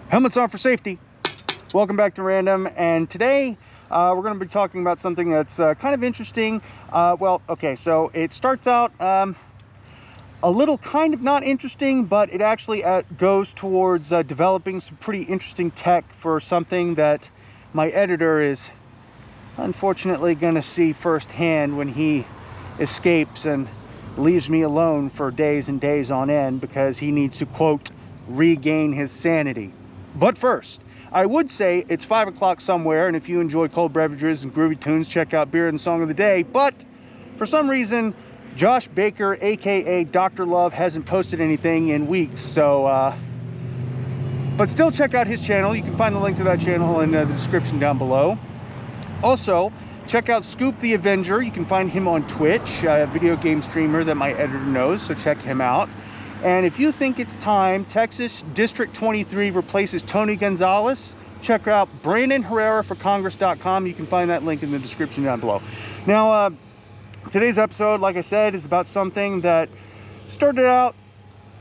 Helmets on for safety. Welcome back to Random, and today we're going to be talking about something that's kind of interesting. Well, okay, so it starts out a little kind of not interesting, but it actually goes towards developing some pretty interesting tech for something that my editor is unfortunately going to see firsthand when he escapes and leaves me alone for days and days on end because he needs to, quote, regain his sanity. But first, I would say it's 5 o'clock somewhere, and if you enjoy cold beverages and groovy tunes, check out Beer and Song of the Day. But for some reason, Josh Baker, aka Dr. Love, hasn't posted anything in weeks. So, but still check out his channel. You can find the link to that channel in the description down below. Also, check out Scoop the Avenger. You can find him on Twitch, a video game streamer that my editor knows, so check him out. And if you think it's time Texas District 23 replaces Tony Gonzalez, check out Brandon Herrera for Congress.com. You can find that link in the description down below. Now, today's episode, like I said, is about something that started out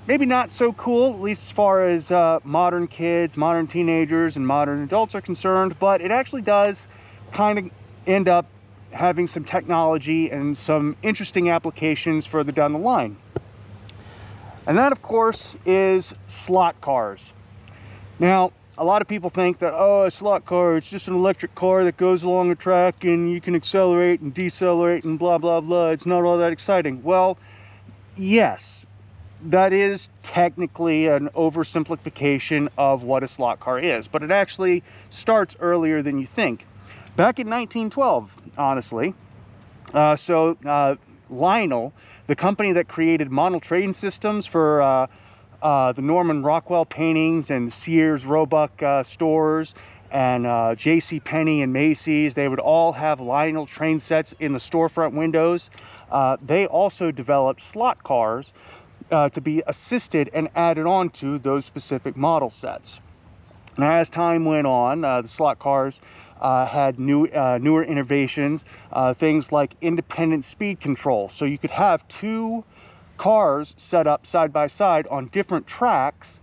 maybe not so cool, at least as far as modern kids, modern teenagers, and modern adults are concerned, but it actually does kind of end up having some technology and some interesting applications further down the line. And that, of course, is slot cars. Now, a lot of people think that, oh, a slot car, it's just an electric car that goes along a track and you can accelerate and decelerate and blah, blah, blah. It's not all that exciting. Well, yes, that is technically an oversimplification of what a slot car is, but it actually starts earlier than you think. Back in 1912, honestly. Lionel, the company that created model train systems for the Norman Rockwell paintings and Sears Roebuck stores and J.C. Penney and Macy's, they would all have Lionel train sets in the storefront windows. They also developed slot cars to be assisted and added on to those specific model sets. Now, as time went on, the slot cars had newer innovations, things like independent speed control. So you could have two cars set up side by side on different tracks,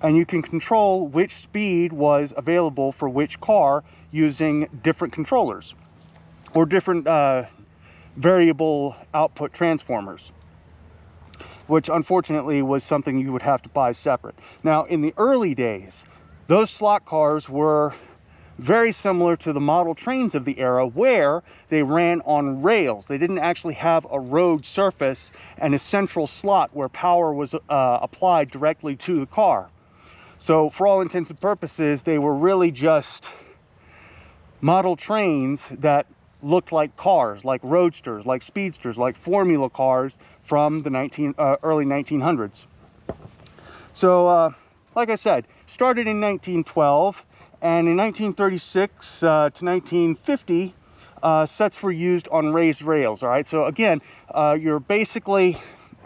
and you can control which speed was available for which car using different controllers or different variable output transformers, which unfortunately was something you would have to buy separate. Now, in the early days, those slot cars were very similar to the model trains of the era, where they ran on rails. They didn't actually have a road surface and a central slot where power was applied directly to the car. So for all intents and purposes, they were really just model trains that looked like cars, like roadsters, like speedsters, like formula cars from the early 1900s. So like I said, started in 1912. And in 1936 to 1950, sets were used on raised rails. All right, so again, you're basically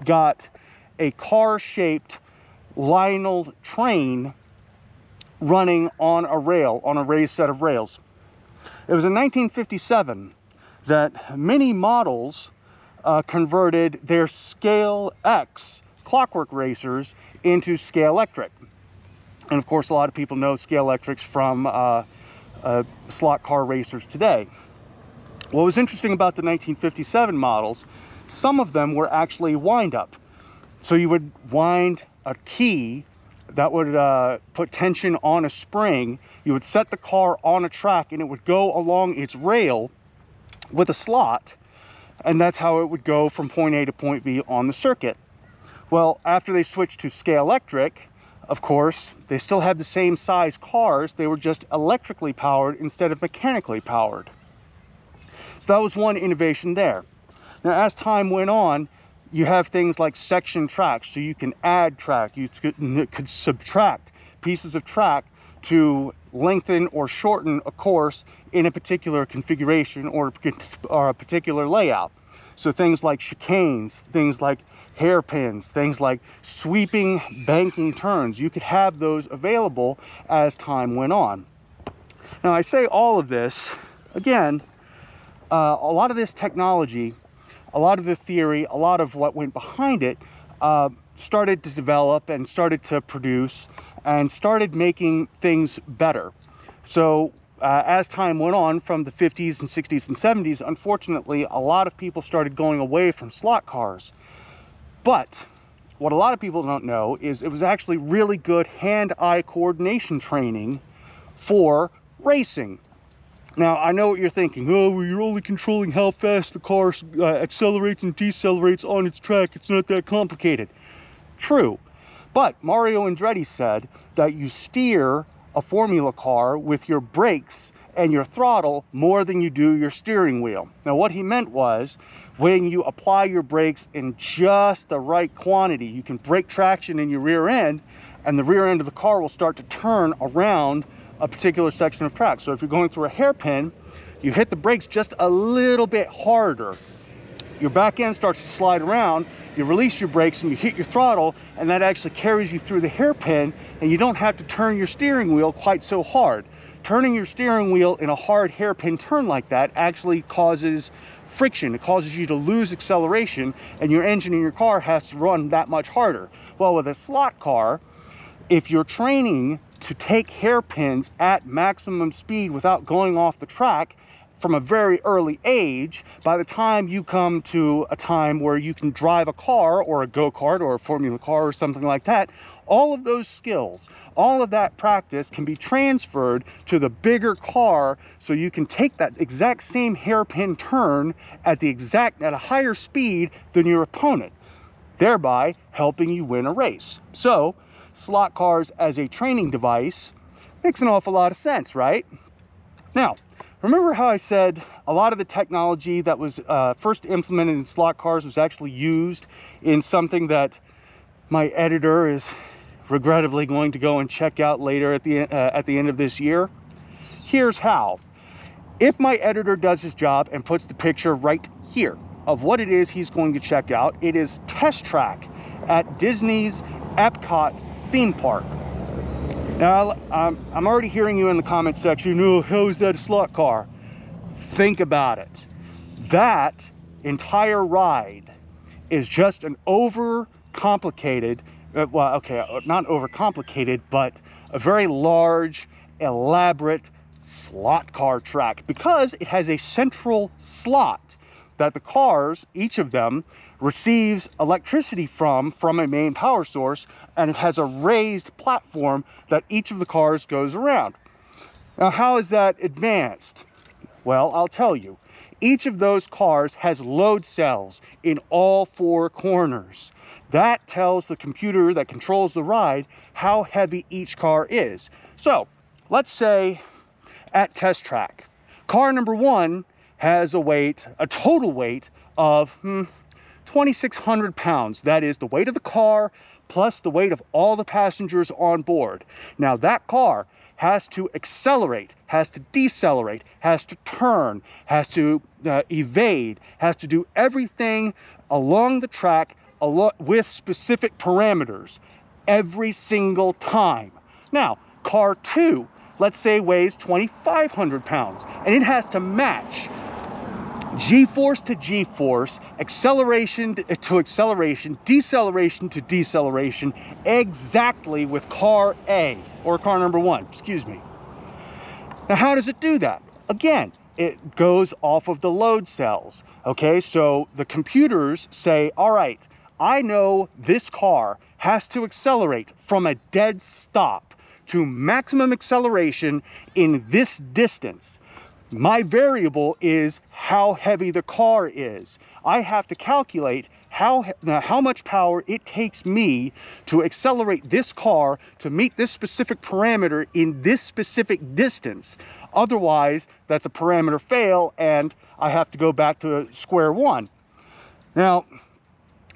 got a car-shaped Lionel train running on a rail, on a raised set of rails. It was in 1957 that many models converted their Scale X clockwork racers into Scale Electric. And of course, a lot of people know Scale Electrics from slot car racers today. What was interesting about the 1957 models, some of them were actually wind-up. So you would wind a key that would put tension on a spring. You would set the car on a track, and it would go along its rail with a slot, and that's how it would go from point A to point B on the circuit. Well, after they switched to Scale Electric, of course, they still had the same size cars. They were just electrically powered instead of mechanically powered. So that was one innovation there. Now, as time went on, you have things like section tracks. So you can add track, you could subtract pieces of track to lengthen or shorten a course in a particular configuration or a particular layout. So things like chicanes, things like hairpins, things like sweeping banking turns, you could have those available as time went on. Now, I say all of this, again, a lot of this technology, a lot of the theory, a lot of what went behind it started to develop and started to produce and started making things better. So as time went on, from the 50s and 60s and 70s, unfortunately, a lot of people started going away from slot cars. But what a lot of people don't know is it was actually really good hand-eye coordination training for racing. Now, I know what you're thinking. Oh, well, you're only controlling how fast the car accelerates and decelerates on its track. It's not that complicated. True. But Mario Andretti said that you steer a Formula car with your brakes and your throttle more than you do your steering wheel. Now, what he meant was, when you apply your brakes in just the right quantity, you can break traction in your rear end, and the rear end of the car will start to turn around a particular section of track. So if you're going through a hairpin, you hit the brakes just a little bit harder, your back end starts to slide around, you release your brakes and you hit your throttle, and that actually carries you through the hairpin, and you don't have to turn your steering wheel quite so hard. Turning your steering wheel in a hard hairpin turn like that actually causes friction. It causes you to lose acceleration, and your engine in your car has to run that much harder. Well, with a slot car, if you're training to take hairpins at maximum speed without going off the track from a very early age, by the time you come to a time where you can drive a car or a go-kart or a Formula car or something like that, all of those skills, all of that practice can be transferred to the bigger car, so you can take that exact same hairpin turn at a higher speed than your opponent, thereby helping you win a race. So slot cars as a training device makes an awful lot of sense, right? Now, remember how I said a lot of the technology that was first implemented in slot cars was actually used in something that my editor is regrettably going to go and check out later at the end of this year? Here's how. If my editor does his job and puts the picture right here of what it is he's going to check out, it is Test Track at Disney's Epcot theme park. Now, I'm already hearing you in the comment section, oh, how is that a slot car? Think about it. That entire ride is just an overcomplicated, well, okay, not overcomplicated, but a very large, elaborate slot car track, because it has a central slot that the cars, each of them, receives electricity from a main power source, and it has a raised platform that each of the cars goes around. Now, how is that advanced? Well, I'll tell you. Each of those cars has load cells in all four corners. That tells the computer that controls the ride how heavy each car is. So, let's say at Test Track, car number 1 has a total weight of 2,600 pounds. That is the weight of the car plus the weight of all the passengers on board. Now, that car has to accelerate, has to decelerate, has to turn, has to evade, has to do everything along the track with specific parameters every single time. Now, car 2, let's say, weighs 2,500 pounds, and it has to match G-force to G-force, acceleration to acceleration, deceleration to deceleration, exactly with car A, or car number 1, excuse me. Now, how does it do that? Again, it goes off of the load cells. Okay, so the computers say, all right, I know this car has to accelerate from a dead stop to maximum acceleration in this distance. My variable is how heavy the car is. I have to calculate how much power it takes me to accelerate this car to meet this specific parameter in this specific distance. Otherwise, that's a parameter fail, and I have to go back to square one. Now,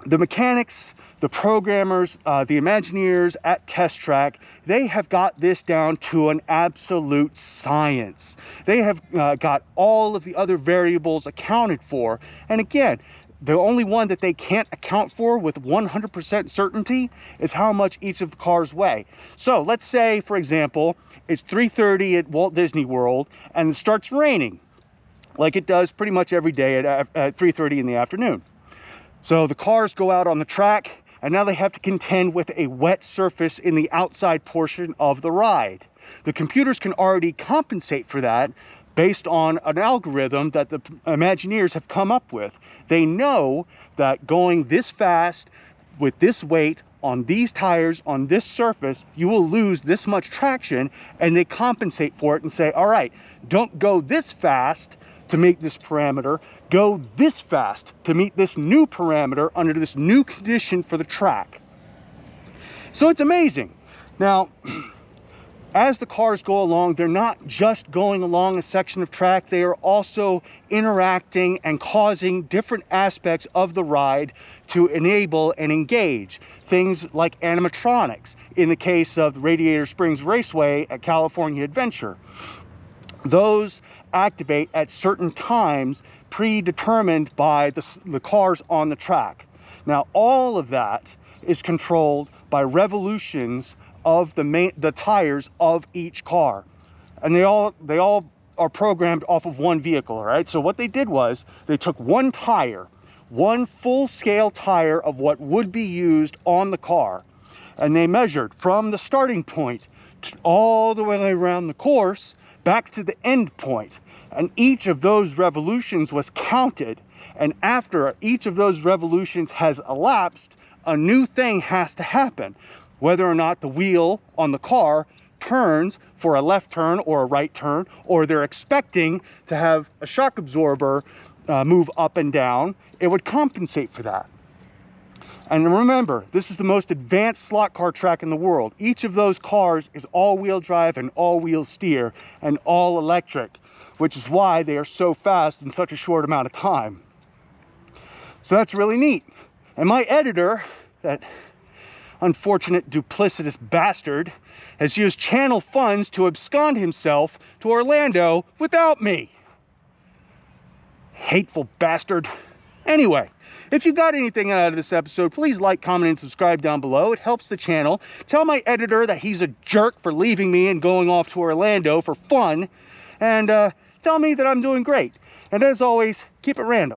the mechanics, the programmers, the Imagineers at Test Track, they have got this down to an absolute science. They have got all of the other variables accounted for. And again, the only one that they can't account for with 100% certainty is how much each of the cars weigh. So let's say, for example, it's 3:30 at Walt Disney World, and it starts raining, like it does pretty much every day at 3:30 in the afternoon. So the cars go out on the track, and now they have to contend with a wet surface in the outside portion of the ride. The computers can already compensate for that based on an algorithm that the Imagineers have come up with. They know that going this fast with this weight on these tires on this surface, you will lose this much traction, and they compensate for it and say, all right, don't go this fast to meet this parameter, go this fast to meet this new parameter under this new condition for the track. So it's amazing. Now, as the cars go along, they're not just going along a section of track, they are also interacting and causing different aspects of the ride to enable and engage. Things like animatronics, in the case of the Radiator Springs Raceway at California Adventure. Those activate at certain times predetermined by the cars on the track. Now, all of that is controlled by revolutions of the tires of each car, and they all are programmed off of one vehicle. All right, so what they did was they took one tire, one full-scale tire of what would be used on the car, and they measured from the starting point all the way around the course back to the end point, and each of those revolutions was counted, and after each of those revolutions has elapsed, a new thing has to happen. Whether or not the wheel on the car turns for a left turn or a right turn, or they're expecting to have a shock absorber move up and down, it would compensate for that. And remember, this is the most advanced slot car track in the world. Each of those cars is all-wheel drive and all-wheel steer and all electric, which is why they are so fast in such a short amount of time. So that's really neat. And my editor, that unfortunate duplicitous bastard, has used channel funds to abscond himself to Orlando without me. Hateful bastard. Anyway, if you got anything out of this episode, please like, comment, and subscribe down below. It helps the channel. Tell my editor that he's a jerk for leaving me and going off to Orlando for fun, and tell me that I'm doing great. And as always, keep it random.